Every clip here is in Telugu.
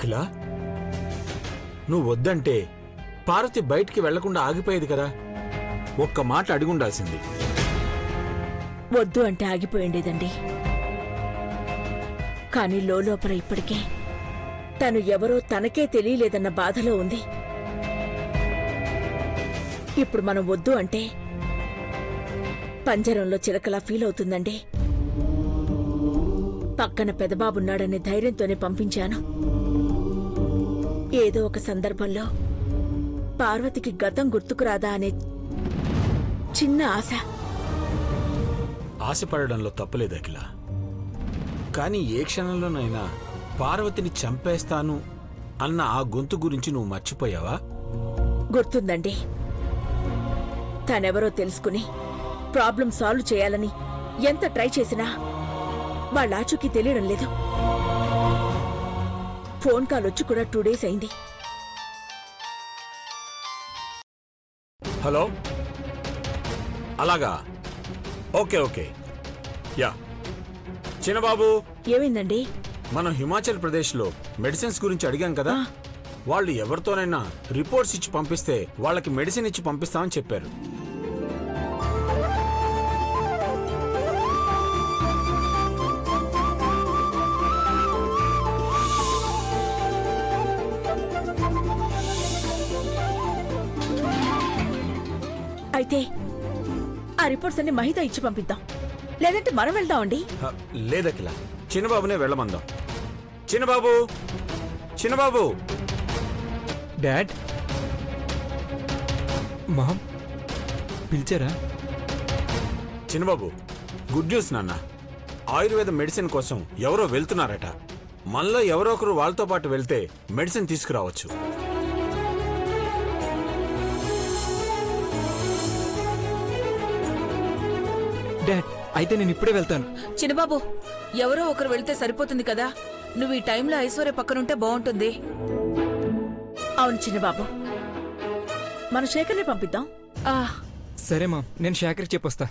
అఖిల, నువ్వు వద్దంటే పార్వతి బయటికి వెళ్లకుండా ఆగిపోయేది కదా. ఒక్క మాట అడిగుండాల్సింది. వద్దు అంటే ఆగిపోయిండేదండి. కాని లోపల ఇప్పటికే తను ఎవరో తనకే తెలియలేదన్న బాధలో ఉంది. ఇప్పుడు మనం వద్దు అంటే పంజరంలో చిలకలా ఫీల్ అవుతుందండి. పక్కన పెదబాబున్నాడనే ధైర్యంతోనే పంపించాను. ఏదో ఒక సందర్భంలో పార్వతికి గతం గుర్తుకురాదా అనే చిన్న ఆశ. ఆశపడడంలో తప్పులేదు అఖిల. కానీ ఏ క్షణంలోనైనా పార్వతిని చంపేస్తాను అన్న ఆ గొంతు గురించి నువ్వు మర్చిపోయావా? గుర్తుందండి. తనెవరో తెలుసుకుని ప్రాబ్లం సాల్వ్ చేయాలని ఎంత ట్రై చేసినా వాళ్ళ ఆచూకీ తెలియడం లేదు. ఫోన్ కాల్ వచ్చి కూడా 2 days అయింది. హలో, అలాగా, ఓకే ఓకే, యా. చిన్నబాబు, ఏమైందండి? మనం హిమాచల్ ప్రదేశ్లో మెడిసిన్స్ గురించి అడిగాం కదా. వాళ్ళు ఎవరితోనైనా రిపోర్ట్స్ ఇచ్చి పంపిస్తే వాళ్ళకి మెడిసిన్ ఇచ్చి పంపిస్తామని చెప్పారు. అయితే ఆ రిపోర్ట్స్ అన్ని మహిత ఇచ్చి పంపిద్దాం, లేదంటే మనం వెళ్దామండి. లేదకిలా, చిన్నబాబునే వెళ్ళమందాం. చిన్నబాబు, చిన్నబాబు. డాడ్, మామ్ పిలిచారా? చిన్నబాబు, గుడ్ న్యూస్ నాన్న. ఆయుర్వేద మెడిసిన్ కోసం ఎవరో వెళ్తున్నారట. మనలో ఎవరో ఒకరు వాళ్ళతో పాటు వెళ్తే మెడిసిన్ తీసుకురావచ్చు. డాడ్, అయితే నేను ఇప్పుడే వెళ్తాను. చిన్నబాబు, ఎవరో ఒకరు వెళ్తే సరిపోతుంది కదా. నువ్వు ఈ టైంలో ఐశ్వర్య పక్కనుంటే బాగుంటుంది. అవును చిన్నబాబు, మన శేఖర్ని పంపిద్దాం. సరే మామ్, నేను శేఖర్ చెప్పొస్తా.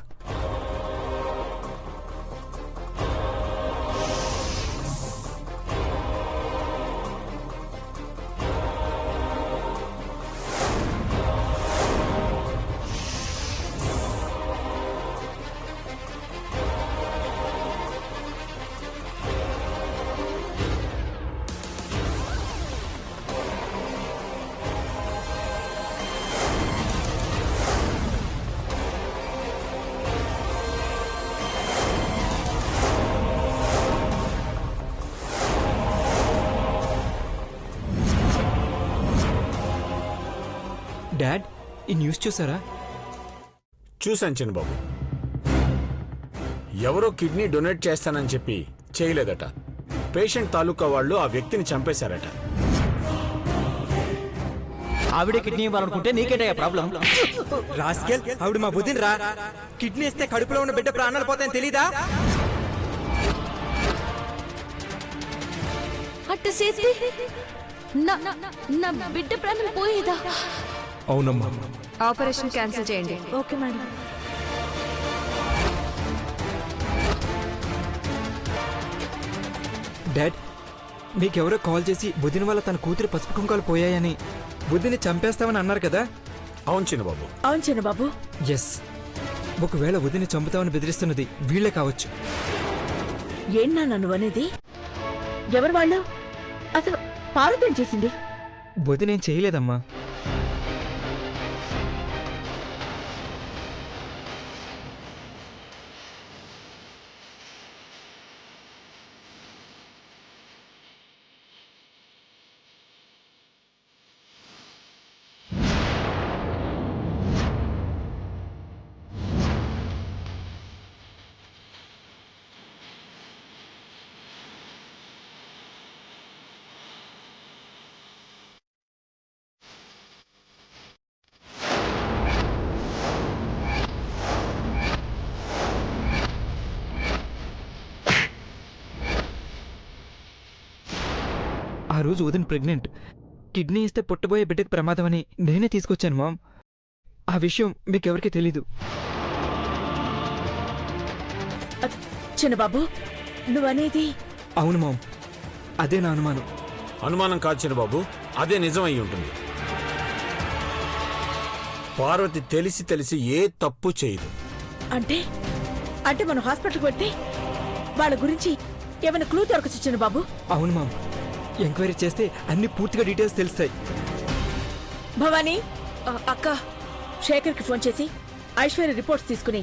డాడ్, ఈ న్యూస్ చూసారా? చూశాను చిన్నబాబు. ఎవరో కిడ్నీ డొనేట్ చేస్తానని చెప్పి చేయలేదట. పేషెంట్ తాలూకా వాళ్ళు ఆ వ్యక్తిని చంపేశారట. ఆవిడే కిడ్నీ ఇవ్వాలనుకుంటే నీకేటయ్యా ప్రాబ్లం? రాస్కెల్, ఆవిడ మా బుద్ధిని రా. కిడ్నీ ఇస్తే కడుపులో ఉన్న బిడ్డ ప్రాణాలు పోతాయని తెలీదా? అట్ట చేస్తే నా బిడ్డ ప్రాణం పోయేదా? అవునమ్మా. ఆపరేషన్ క్యాన్సిల్ చేయండి. Okay madam. డాడ్, మీకెవరో కాల్ చేసి బుద్ధిన వల్ల తన కూతురు పసుపు కుంకాలు పోయాయని, బుద్ధిని చంపేస్తామని అన్నారు కదా? అవును చిన్నబాబు. అవును చిన్నబాబు. ఎస్. ఒకవేళ బుద్ధిని చంపుతామని బెదిరిస్తున్నది వీళ్లే కావచ్చు. ఏంటన్నా నువ్వు అనేది? ఎవరు వాళ్ళు? అసలు పార్వతి ఏం చేసింది? బుద్ధినేం చేయలేదమ్మా. ఆ రోజు వదిన ప్రెగ్నెంట్. కిడ్నీ ఇస్తే పుట్టబోయే బిడ్డకు ప్రమాదమని నేనే తీసుకొచ్చాను మామ్. ఆ విషయం మీకెవరికి తెలీదు. చిన్నబాబు, నువ్వనేది? అవును మామ్, అదే నా అనుమానం. అనుమానం కాదు చిన్నబాబు, అదే నిజం అయి ఉంటుంది. పార్వతి తెలిసి తెలిసి ఏ తప్పు చేయదు. అంటే అంటే మనం హాస్పిటల్కి వెళ్తే వాళ్ళ గురించి ఏమైనా క్లూ దొరకచ్చు చిన్నబాబు. అవును మామ్, ఎంక్వైరీ చేస్తే అన్ని పూర్తిగా డీటెయిల్స్ తెలుస్తాయి. భవానీ, అక్క, శేఖర్కి ఫోన్ చేసి ఐశ్వర్య రిపోర్ట్స్ తీసుకుని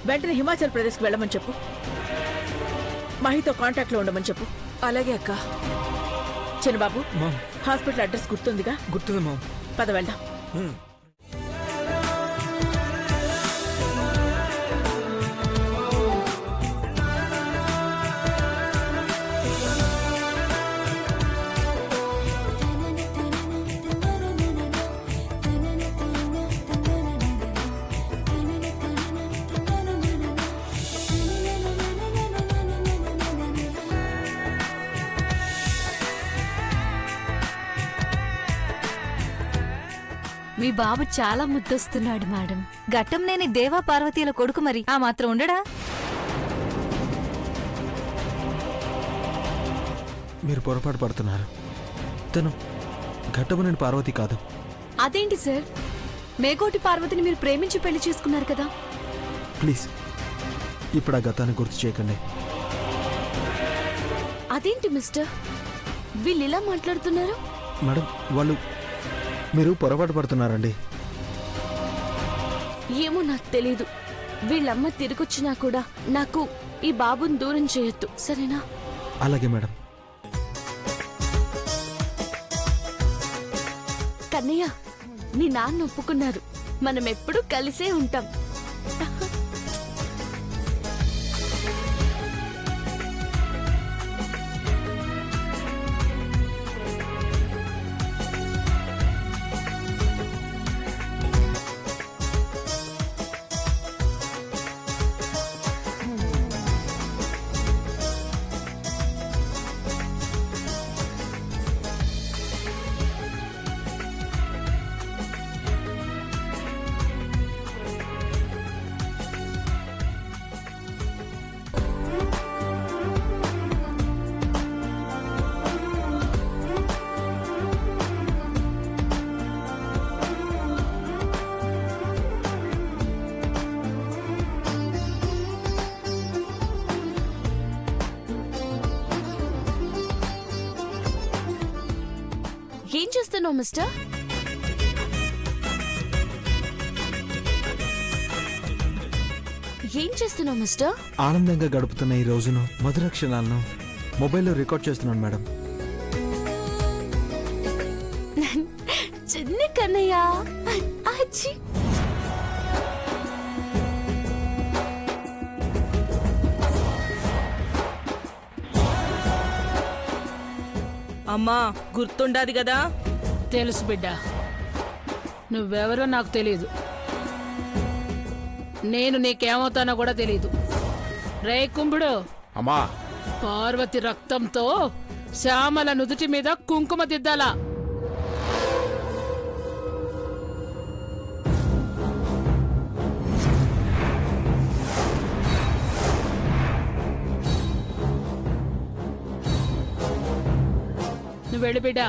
వెంటనే హిమాచల్ ప్రదేశ్కి వెళ్ళమని చెప్పు. మహితో కాంటాక్ట్లో ఉండమని చెప్పు. అలాగే అక్క. చిన్నబాబు, మామ్, హాస్పిటల్ అడ్రస్ గుర్తుందిగా? గుర్తుంది మామ్. పద వెళ్దాం. మీ బాబు చాలా ముద్దొస్తున్నాడు మేడం. ఘట్టం లేని దేవా పార్వతీల కొడుకు మరి ఆ మాత్రం ఉండడా? మీరు పొరపాటు పడుతున్నారు. తను ఘట్టమనేని పార్వతి కాదు. అదేంటి సార్, మేకోటి పార్వతిని మీరు ప్రేమించి పెళ్లి చేసుకున్నారు కదా? ప్లీజ్ ఇప్పుడు ఆ గతాన్ని గుర్తు చేయకండి. అదేంటి మిస్టర్, వీళ్ళు ఇలా మాట్లాడుతున్నారు? మేడం, వాళ్ళు మీరు పొరపాటు పడుతున్నారండి. ఏమో నాకు తెలీదు. వీళ్ళమ్మ తిరిగొచ్చినా కూడా నాకు ఈ బాబుని దూరం చేయొద్దు, సరేనా? అలాగే మేడం. కన్నయ్య, నీ నాన్న ఒప్పుకున్నారు. మనం ఎప్పుడూ కలిసే ఉంటాం. ఏం చేస్తున్నావు మిస్టర్? ఏం చేస్తున్నావు మిస్టర్? ఆనందంగా గడుపుతున్న ఈ రోజును, మధుర క్షణాలను మొబైల్లో రికార్డ్ చేస్తున్నాను మేడం. చిన్న కన్నయ్య, అచ్చి. అమ్మా, గుర్తుండాది కదా? తెలుసు బిడ్డ, నువ్వెవరో నాకు తెలీదు. నేను నీకేమవుతానో కూడా తెలీదు. రే కుంభుడు, అమ్మా, పార్వతి రక్తంతో శ్యామల నుదుటి మీద కుంకుమ దిద్దాలా? నువ్వు వెళ్ళి బిడ్డా.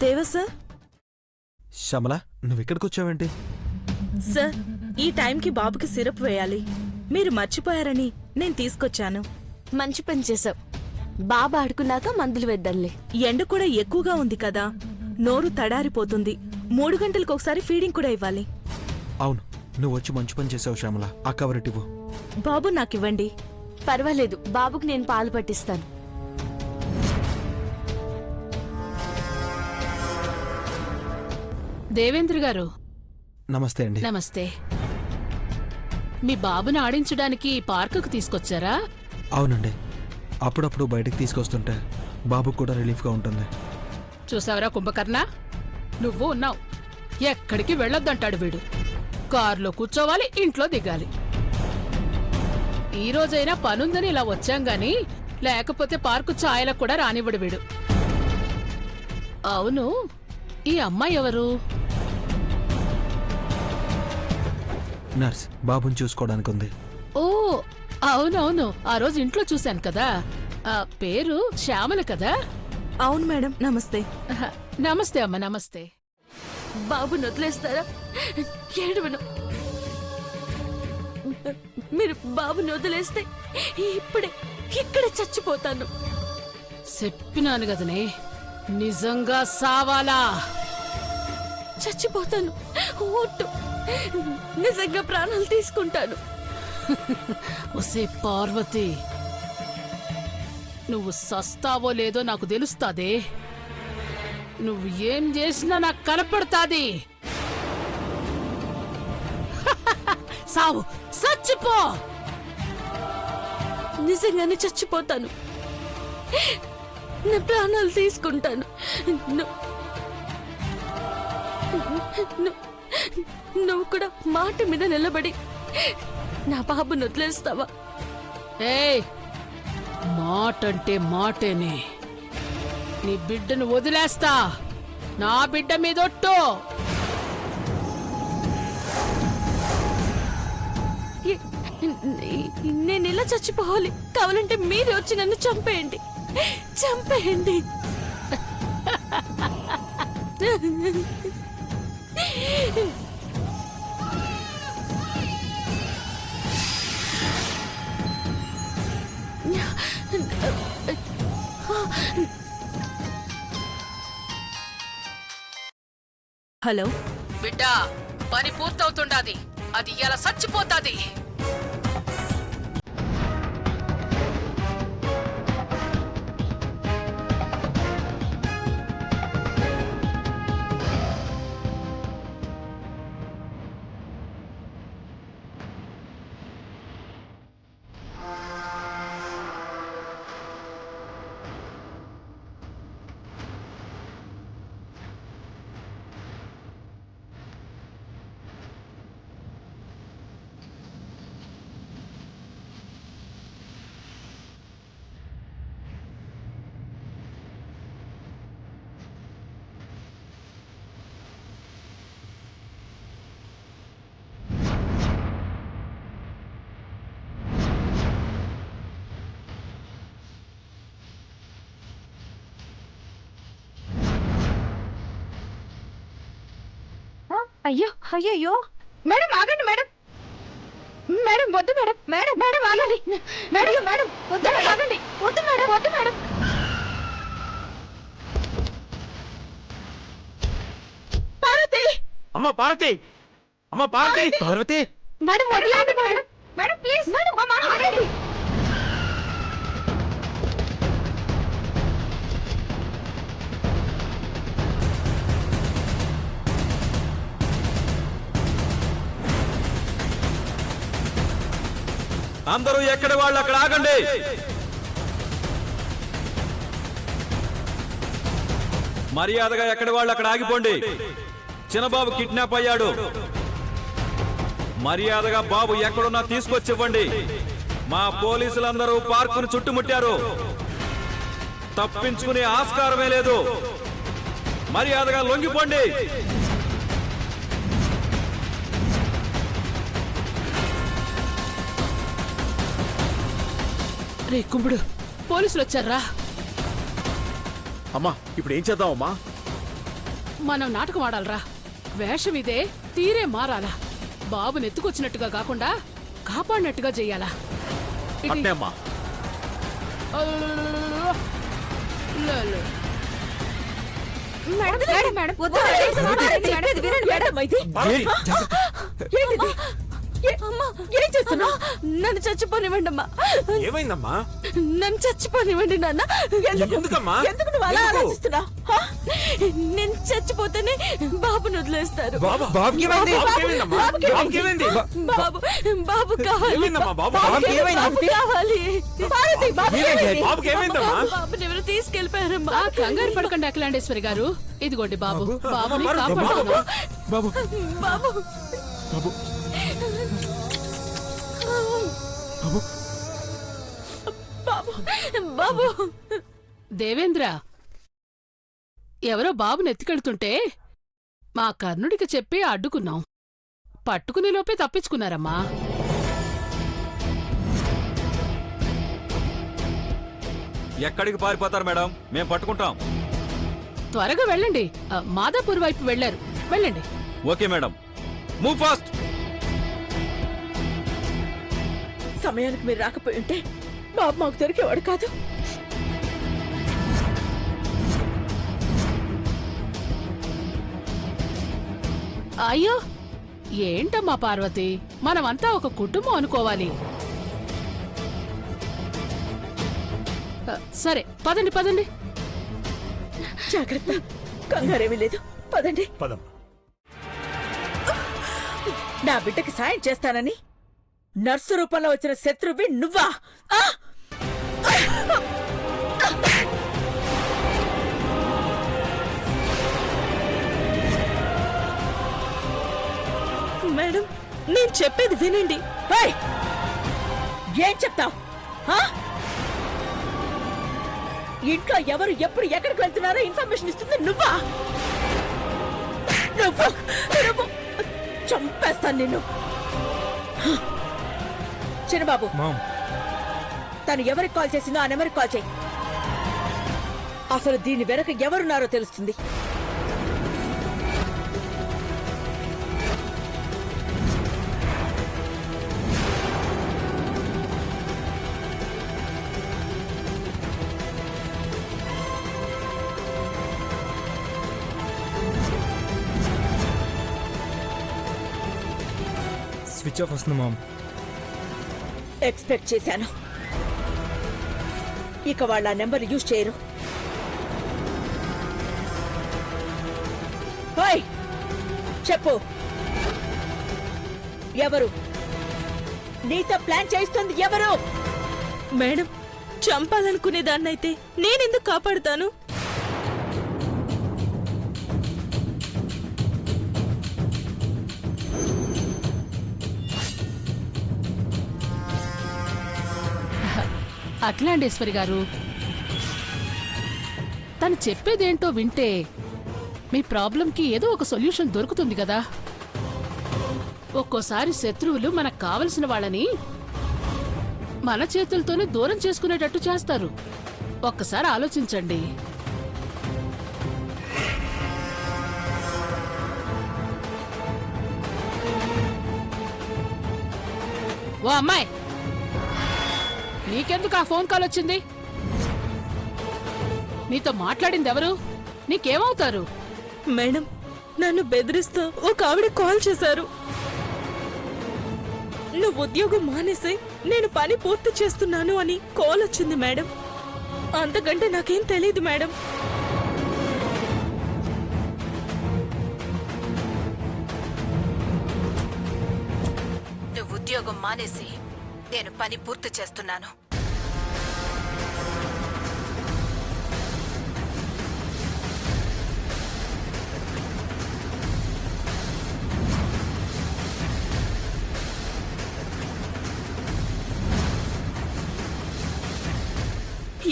దేవ సార్. శ్యామల, నువ్వు ఇక్కడికి వచ్చావేంటి? సార్, ఈ టైంకి బాబుకి సిరప్ వేయాలి. మీరు మర్చిపోయారని నేను తీసుకొచ్చాను. మంచి పని చేసావు. బాబా ఆడుకున్నాక మందులు వేద్దాంలే. ఎండ కూడా ఎక్కువగా ఉంది కదా, నోరు తడారిపోతుంది. 3 గంటలకు ఒకసారి ఫీడింగ్ కూడా ఇవ్వాలి. అవును, నువ్వు వచ్చి మంచి పని చేసావు శ్యామల. ఆ కవరెట్ ఇవ్వు. బాబు నాకివ్వండి. పర్వాలేదు, బాబుకి నేను పాలు పట్టిస్తాను. దేవేంద్ర గారు నమస్తే అండి. నమస్తే. మీ బాబుని ఆడించడానికి పార్కుకు తీసుకొచ్చారా? అవునండి, అప్పుడప్పుడు బయటకు తీసుకొస్తుంటే బాబుకు కూడా రిలీఫ్గా ఉంటుంది. చూసావరా కుంభకర్ణ, నువ్వు ఉన్నావు. ఎక్కడికి వెళ్ళొద్దంటాడు వీడు. కారులో కూర్చోవాలి, ఇంట్లో దిగాలి. ఈ రోజైనా పనుందని ఇలా వచ్చాం గాని లేకపోతే పార్కు ఛాయలకు కూడా రానివ్వడు వీడు. అవును, ఈ అమ్మాయి ఎవరు? నర్స్, బాబుని చూసుకోవడానికి ఉంది. ఓ అవునవును, ఆ రోజు ఇంట్లో చూశాను కదా. ఆ పేరు శ్యామల కదా? అవును మేడం, నమస్తే. నమస్తే అమ్మ, నమస్తే. బాబుని వదిలేస్తారా? ఏడవను. మీరు బాబుని వదిలేస్తే ఇక్కడే చచ్చిపోతాను. చెప్పినాను కదనే, నిజంగా సావాలా? చచ్చిపోతాను. ఒట్టు. నిజంగా ప్రాణాలు తీసుకుంటాను. ఒసే పార్వతి, నువ్వు సస్తావో లేదో నాకు తెలుస్తాదే. నువ్వు ఏం చేసినా నాకు కనపడతాది. సావు, చచ్చిపో. నిజంగానే చచ్చిపోతాను. నా ప్రాణాలు తీసుకుంటాను. నువ్వు కూడా మాట మీద నిలబడి నా బాబుని వదిలేస్తావా? ఏయ్, మాటంటే మాటేనే. నీ బిడ్డను వదిలేస్తా. నా బిడ్డ మీదొట్టు. నేను ఇలా చచ్చిపోవాలి. కావాలంటే మీరే వచ్చి నన్ను చంపేయండి. చంపేయండి. హలో బిడ్డ, పని పూర్తవుతుండాది. అది ఇలా చచ్చిపోతాది. అయ్యో మేడం, ఆగండి మేడం. మేడం వద్దు మేడం. మేడం మేడం ఆగండి. మేడం మేడం వద్దు, ఆగండి. వద్దు మేడం, వద్దు మేడం. పార్వతి, అమ్మ పార్వతి, అమ్మ పార్వతి, పార్వతి. మేడం వదిలేయండి మేడం. మేడం ప్లీజ్ మేడం, మా మాట ఆగండి. అందరూ ఎక్కడ వాళ్ళు అక్కడ ఆగండి. మర్యాదగా ఎక్కడ వాళ్ళు అక్కడ ఆగిపోండి. చిన్నబాబు కిడ్నాప్ అయ్యాడు. మర్యాదగా బాబు ఎక్కడున్నా తీసుకొచ్చివ్వండి. మా పోలీసులందరూ పార్కును చుట్టుముట్టారు. తప్పించుకునే ఆస్కారమే లేదు. మర్యాదగా లొంగిపోండి. రే కుంభుడు, పోలీసులు వచ్చారా? అమ్మా, ఇప్పుడు ఏం చేద్దామమ్మా? మనం నాటకం ఆడాలరా. వేషం ఇదే, తీరే మారాలా. బాబుని ఎత్తుకొచ్చినట్టుగా కాకుండా కాపాడినట్టుగా చెయ్యాలా. అట్నే అమ్మా. మేడం మేడం మేడం వద్దు. చెప్పేది వినండి మేడం. ఇది ఏంటిది? ఏం చేస్తున్నావు? నన్ను చచ్చిపోనివ్వండి అమ్మా. ఏమైందమ్మా? నన్ను చచ్చిపోనివ్వండి నాన్న. ఎందుకమ్మా? ఎందుకు నువ్వు అలా ఎందుకు? ఆలోచిస్తున్నావు? నేను చచ్చిపోతేనే బాబును వదిలేస్తారు. బాబుకి ఏమైంది? బాబుకేమైందమ్మా? బాబుకేమైంది? బాబు బాబు కావాలి. ఏమైందమ్మా? బాబు బాబు కావాలి. బాబుకేమైందమ్మా? బాబుని ఎవరు తీసుకెళ్ళిపోయారమ్మా. ఆ కంగారు పడకండి అఖిలాండేశ్వరి గారు. ఇదిగోండి బాబు. బాబుని బాబు, కాపాడుతున్నాం. బాబు బాబు బాబు బాబు బాబు దేవేంద్ర, ఎవరో బాబుని ఎత్తుకెళ్తుంటే మా కర్ణుడికి చెప్పి అడ్డుకున్నాం. పట్టుకునే లోపే తప్పించుకున్నారమ్మా. ఎక్కడికి పారిపోతారు మేడం? మేం పట్టుకుంటాం. త్వరగా వెళ్ళండి. మాదాపూర్ వైపు వెళ్ళారు. వెళ్ళండి. Okay madam, move fast. సమయానికి మీరు రాకపోయి ఉంటే బాబు మాకు దొరికేవాడు కాదు. అయ్యో, ఏంటమ్మా పార్వతి, మనమంతా ఒక కుటుంబం అనుకోవాలి. సరే పదండి పదండి. జాగ్రత్త, కంగారేమీ లేదు. పదండి. పదం. నా బిడ్డకి సాయం చేస్తానని నర్సు రూపంలో వచ్చిన శత్రువి నువ్వా? ఆ! మేడం, నేను చెప్పేది వినండి. ఏయ్! ఏం చెప్తావ్? ఇంట్లో ఎవరు ఎప్పుడు ఎక్కడికి వెళ్తున్నారో ఇన్ఫర్మేషన్ ఇస్తుంది నువ్వా? నువ్వు చంపేస్తాను నిన్ను. చిన్నబాబు, తను ఎవరికి కాల్ చేసిందో ఆ నెంబర్కి కాల్ చేయి. అసలు దీని వెనక ఎవరున్నారో తెలుస్తుంది. స్విచ్ ఆఫ్ వస్తుంది మామ్. ఎక్స్పెక్ట్ చేశాను. ఇక వాళ్ళ నెంబర్ యూజ్ చేయరు. ఓయ్, చెప్పు, ఎవరు నీతో ప్లాన్ చేస్తుంది? ఎవరు? మేడం, చంపాలనుకునే దాన్నైతే నేనెందుకు కాపాడుతాను? అఖిలాండేశ్వరి గారు, తను చెప్పేదేంటో వింటే మీ ప్రాబ్లంకి ఏదో ఒక సొల్యూషన్ దొరుకుతుంది కదా. ఒక్కోసారి శత్రువులు మనకు కావలసిన వాళ్ళని మన చేతులతోనే దూరం చేసుకునేటట్టు చేస్తారు. ఒక్కసారి ఆలోచించండి. ఓ అమ్మాయి, నీకెందుకు ఆ ఫోన్ కాల్ వచ్చింది? నీతో మాట్లాడింది ఎవరు? నీకేమవుతారు? మేడం, నన్ను బెదిరిస్తూ ఒక ఆవిడ కాల్ చేశారు. నువ్వు ఉద్యోగం మానేసి నేను పని పూర్తి చేస్తున్నాను అని కాల్ వచ్చింది మేడం. అంతకంటే నాకేం తెలియదు మేడం. నువ్వు ఉద్యోగం మానేసి నేను పని పూర్తి చేస్తున్నాను.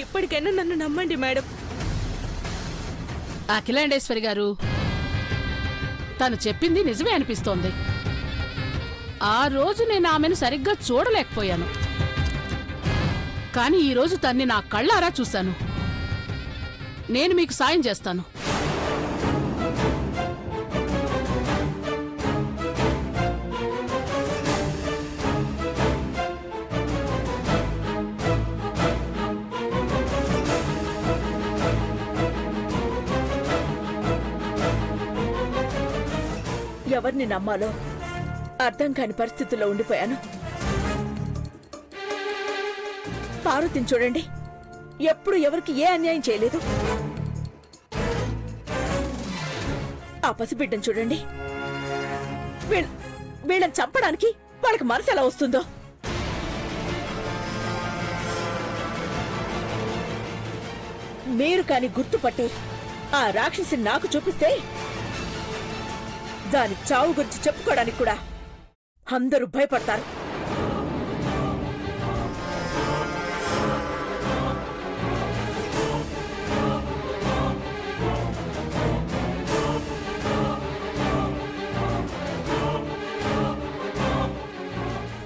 ఇప్పటికైనా నన్ను నమ్మండి మేడం. అఖిలాండేశ్వరి గారు, తను చెప్పింది నిజమే అనిపిస్తోంది. ఆ రోజు నేను ఆమెను సరిగ్గా చూడలేకపోయాను, కానీ ఈరోజు తన్ని నా కళ్ళారా చూశాను. నేను మీకు సాయం చేస్తాను. ఎవరిని నమ్మాలో అర్థం కాని పరిస్థితుల్లో ఉండిపోయాను. పార్వతిని చూడండి, ఎప్పుడు ఎవరికి ఏ అన్యాయం చేయలేదు. ఆ పసిబిడ్డను చూడండి, వీళ్ళని చంపడానికి వాళ్ళకి మనసు ఎలా వస్తుందో. మీరు కాని గుర్తుపట్టి ఆ రాక్షసిని నాకు చూపిస్తే దాని చావు గురించి చెప్పుకోవడానికి కూడా అందరూ భయపడతారు.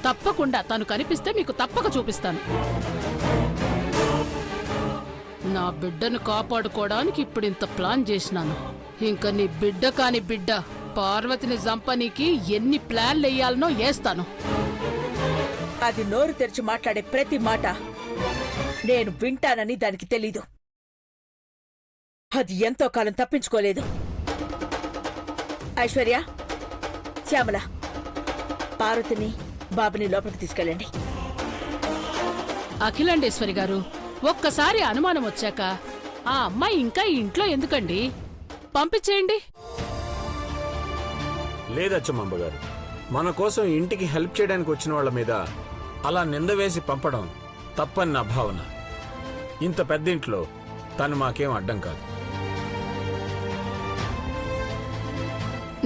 తప్పకుండా తను కనిపిస్తే మీకు తప్పక చూపిస్తాను. నా బిడ్డను కాపాడుకోవడానికి ఇప్పుడు ఇంత ప్లాన్ చేసినాను. ఇంకా నీ బిడ్డ కాని బిడ్డ పార్వతిని చంపనీకి ఎన్ని ప్లాన్లు వేయాలనో వేస్తాను. అది నోరు తెరిచి మాట్లాడే ప్రతి మాట నేను వింటానని దానికి తెలీదు. అది ఎంతో కాలం తప్పించుకోలేదు. ఐశ్వర్య, శ్యామల, పార్వతిని బాబుని లోపలికి తీసుకెళ్ళండి. అఖిలాండేశ్వరి గారు, ఒక్కసారి అనుమానం వచ్చాక ఆ అమ్మాయి ఇంకా ఈ ఇంట్లో ఎందుకండి? పంపించేయండి. లేదచ్చమ్మ గారు, మన కోసం ఇంటికి హెల్ప్ చేయడానికి వచ్చిన వాళ్ళ మీద అలా నింద వేసి పంపడం తప్పని నా భావన. ఇంత పెద్ద ఇంట్లో తను మాకేం అడ్డం కాదు.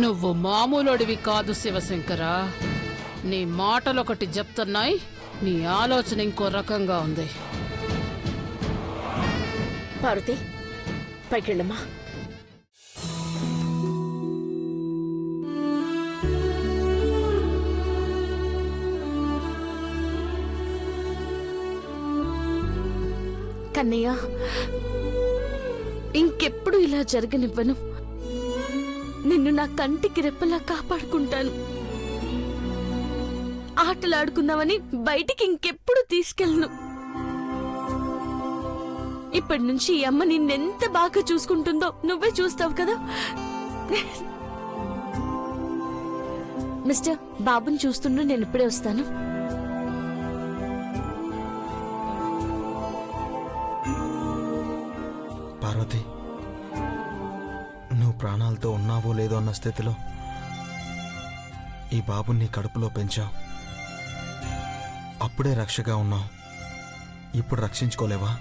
నువ్వు మామూలుడివి కాదు శివశంకరా. నీ మాటలొకటి చెప్తున్నాయి, నీ ఆలోచన ఇంకో రకంగా ఉంది. పార్వతి, పైకెళ్ళమ్మా. కన్నయ్య, ఇంకెప్పుడు ఇలా జరగనివ్వను. నిన్ను నా కంటికి రెప్పలా కాపాడుకుంటాను. ఆటలాడుకుందామని బయటికి ఇంకెప్పుడు తీసుకెళ్ళను. ఇప్పటి నుంచి ఈ అమ్మ నిన్నెంత బాగా చూసుకుంటుందో నువ్వే చూస్తావు కదా. మిస్టర్, బాబుని చూస్తుండో, నేను ఇప్పుడే వస్తాను. పార్వతి, నువ్వు ప్రాణాలతో ఉన్నావో లేదో అన్న స్థితిలో ఈ బాబుని కడుపులో పెంచావు. అప్పుడే రక్షగా ఉన్నావు, ఇప్పుడు రక్షించుకోలేవా?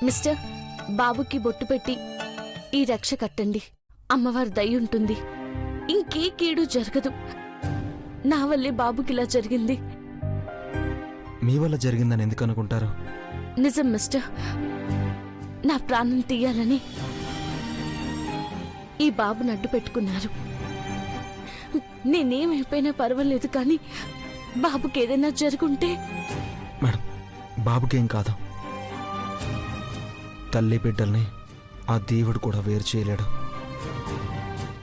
మిస్టర్, బాబుకి బొట్టు పెట్టి ఈ రక్ష కట్టండి. అమ్మవారి దయ ఉంటుంది. ఇంకే కీడు జరగదు. నా వల్లే బాబుకిలా జరిగింది. మీ వల్ల జరిగిందని ఎందుకు అనుకుంటారు? నిజం మిస్టర్, నా ప్రాణం తీయాలని ఈ బాబుని అడ్డు పెట్టుకున్నారు. నేనేమైపోయినా పర్వాలేదు, కానీ బాబుకి ఏదైనా జరుగుంటే. మేడం, బాబుకేం కాదు. తల్లి బిడ్డల్ని ఆ దేవుడు కూడా వేరు చేయలేడు.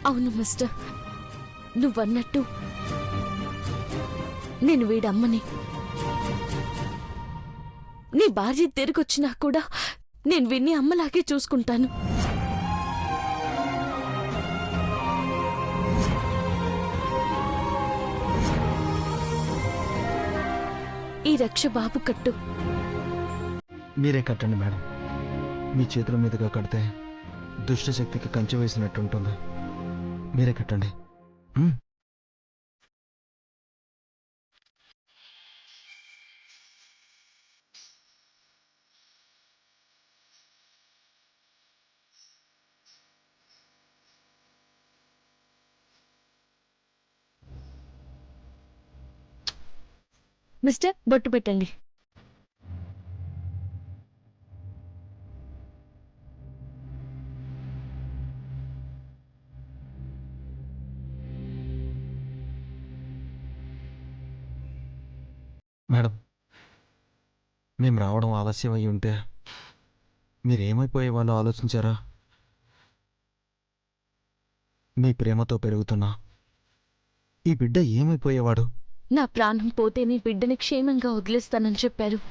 అవును మిస్టర్, నువ్వన్నట్టు నేను వీడమ్మని. నీ భార్య తిరిగొచ్చినా కూడా నేను విన్ని అమ్మలాగే చూసుకుంటాను. ఈ రక్ష బాబు కట్టు. మీరే కట్టండి మేడం. మీ చేతుల మీదుగా కడితే దుష్టశక్తికి కంచె వేసినట్టుంటుంది. మీరే కట్టండి. మిస్టర్, బొట్టు పెట్టండి. మేడం, మేము రావడం ఆలస్యం అయి ఉంటే మీరేమైపోయే వాళ్ళు ఆలోచించారా? మీ ప్రేమతో పెరుగుతున్నా ఈ బిడ్డ ఏమైపోయేవాడు? నా ప్రాణం పోతే నీ బిడ్డని క్షేమంగా వదిలేస్తానని చెప్పారు.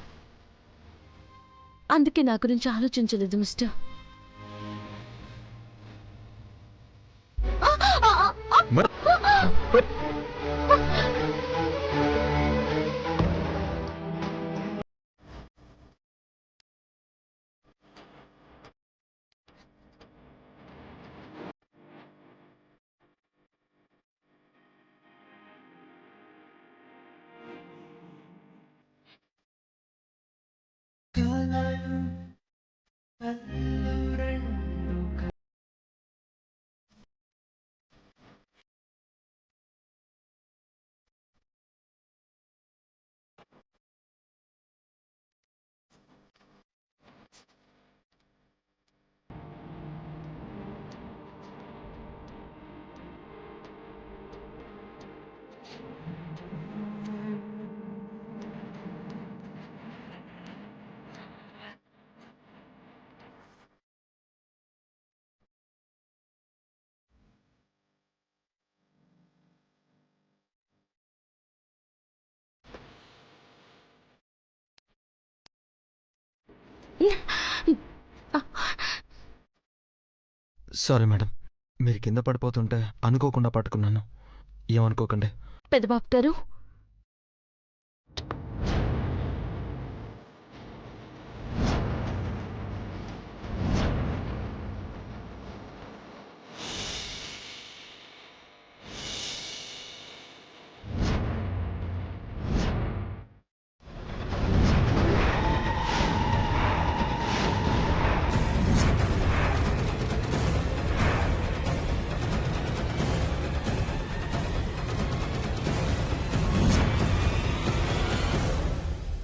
అందుకే నా గురించి ఆలోచించలేదు మిస్టర్. సారీ మేడం, మీరు కింద పడిపోతుంటే అనుకోకుండా పట్టుకున్నాను. ఏమనుకోకండి. పెద్దబాబు గారు,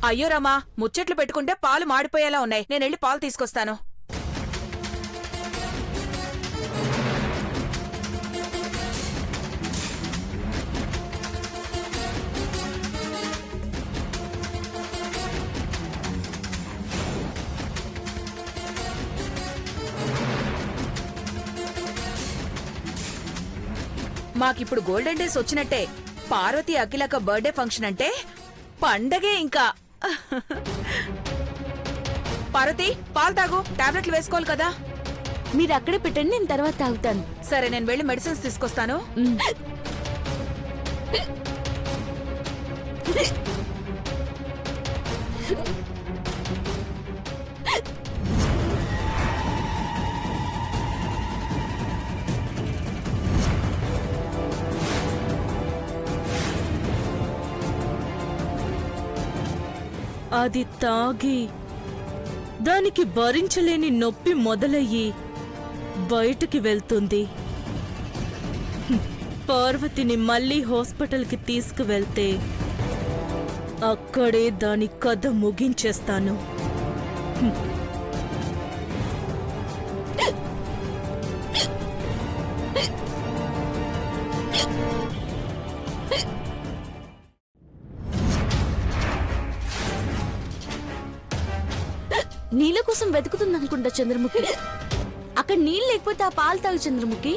అయ్యో రామా, ముచ్చట్లు పెట్టుకుంటే పాలు మాడిపోయేలా ఉన్నాయి. నేనెళ్ళి పాలు తీసుకొస్తాను. మాకిప్పుడు గోల్డెన్ డేస్ వచ్చినట్టే. పార్వతి అఖిలక బర్త్డే ఫంక్షన్ అంటే పండగే ఇంకా. పార్వతి, పాలు తాగు. టాబ్లెట్లు వేసుకోవాలి కదా. మీరు అక్కడే పెట్టండి, నేను తర్వాత తాగుతాను. సరే, నేను వెళ్ళి మెడిసిన్స్ తీసుకొస్తాను. అది తాగి దానికి భరించలేని నొప్పి మొదలయ్యి బయటికి వెళ్తుంది. పార్వతిని మళ్ళీ హాస్పిటల్కి తీసుకువెళ్తే అక్కడే దాని కథ ముగించేస్తాను. నీళ్ళ కోసం వెతుకుతుందనుకుంటా చంద్రముఖి. అక్కడ నీళ్ళు లేకపోతే ఆ పాలు తాగు చంద్రముఖి.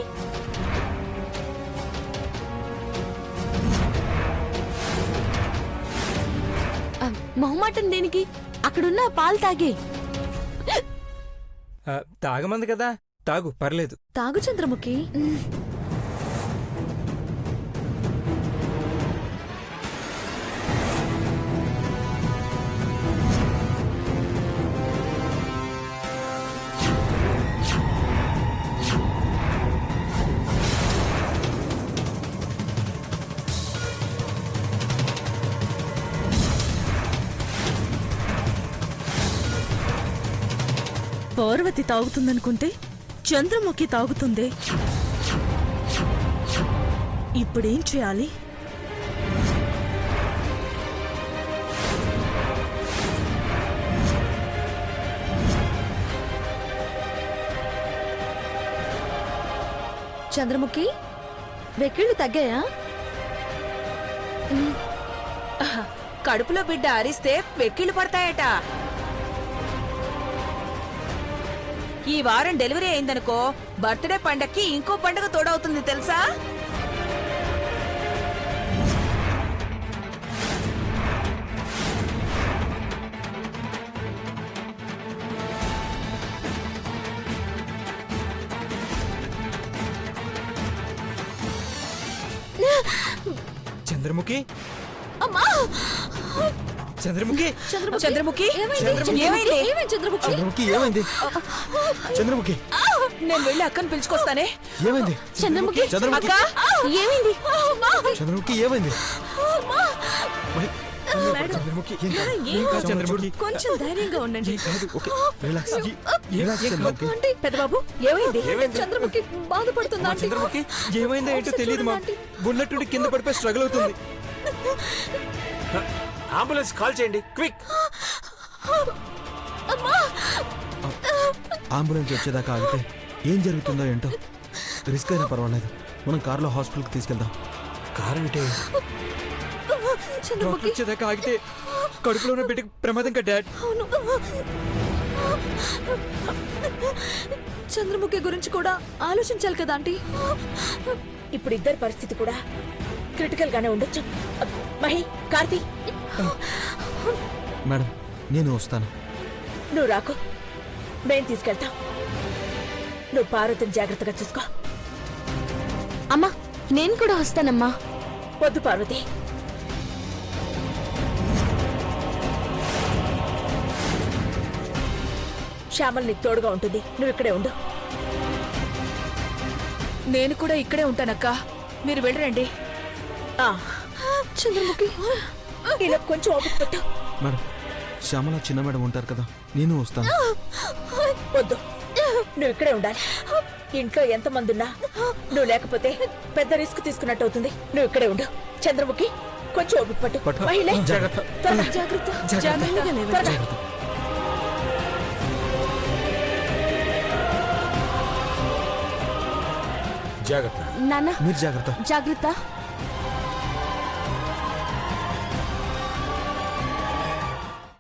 మొహమాటం దేనికి? అక్కడున్న ఆ పాలు తాగే. తాగమంది కదా, తాగు, పర్లేదు. తాగు చంద్రముఖి. పార్వతి తాగుతుందనుకుంటే చంద్రముఖి తాగుతుందే. ఇప్పుడేం చేయాలి? చంద్రముఖి, వెక్కిళ్ళు తగ్గాయా? కడుపులో బిడ్డ అరిస్తే వెక్కిళ్ళు పడతాయట. ఈ వారం డెలివరీ అయిందనుకో, బర్త్డే పండక్కి ఇంకో పండగ తోడవుతుంది తెలుసా? చంద్రముఖి చంద్రముఖి చంద్రముఖి ఏమైంది? ఏమైంది? చంద్రముఖి ఏమైంది? చంద్రముఖి నేను వెళ్ళి అక్కని పిలుచుకొస్తానే. ఏమైంది? చంద్రముఖి చంద్రముఖి ఏమైంది? చంద్రముఖి ఏమైంది? చంద్రముఖి ఏం కాదు, ఏం కాదు చంద్రముఖి. కొంచెం ధైర్యంగా ఉండండి. Okay, relax relax Chandramukhi. పెద్దబాబు ఏమైంది? చంద్రముఖి బాధపడుతుందా ఆంటీ? చంద్రముఖి ఏమైందో ఏంటో తెలియదు మా ఉన్నట్టుండి కింద పడిపోయి స్ట్రగుల్ అవుతుంది. అంబులెన్స్ కాల్ చేయండి, క్విక్. అంబులెన్స్ వచ్చేదాకా ఆగితే ఏం జరుగుతుందో ఏంటో. రిస్క్ అయినా పర్వాలేదు, మనం కార్లో హాస్పిటల్కి తీసుకెళ్దాం. కార్ అంటే డాక్టర్ వచ్చేదాకా ఆగితే కడుపులో ఉన్న బిడ్డకి ప్రమాదం కదా డాడ్. చంద్రముఖి గురించి కూడా ఆలోచించాలి కదా ఆంటీ. ఇప్పుడు ఇద్దరి పరిస్థితి కూడా క్రిటికల్ గానే ఉండొచ్చు. మహి, కార్తీ, మేడం నేను వస్తాను. నువ్వు రాకు, మేం తీసుకెళ్తాం. నువ్వు పార్వతిని జాగ్రత్తగా చూసుకో. అమ్మా నేను కూడా వస్తానమ్మా. వద్దు పార్వతి, శ్యామల్ నీకు తోడుగా ఉంటుంది. నువ్వు ఇక్కడే ఉండు. నేను కూడా ఇక్కడే ఉంటానక్క, మీరు వెళ్ళరండి. ఆ, చంద్రముఖి ఇలా కొంచెం ఓపిక పెట్టు. మేడం శ్యామల చిన్న మేడం ఉంటారు కదా, నేను వస్తాను. వద్దు, నువ్వు ఇక్కడే ఉండాలి. ఇంట్లో ఎంతమంది ఉన్నా నువ్వు లేకపోతే పెద్ద రిస్క్ తీసుకున్నట్టు అవుతుంది. నువ్వు ఇక్కడే ఉండు. చంద్రముఖి కొంచెం ఓపిక పట్టు. మహిళ జాగ్రత్త. జాగ్రత్త. జాగ్రత్తగా లేవండి. జాగ్రత్త. నాన్న మీరు జాగ్రత్త. జాగ్రత్త.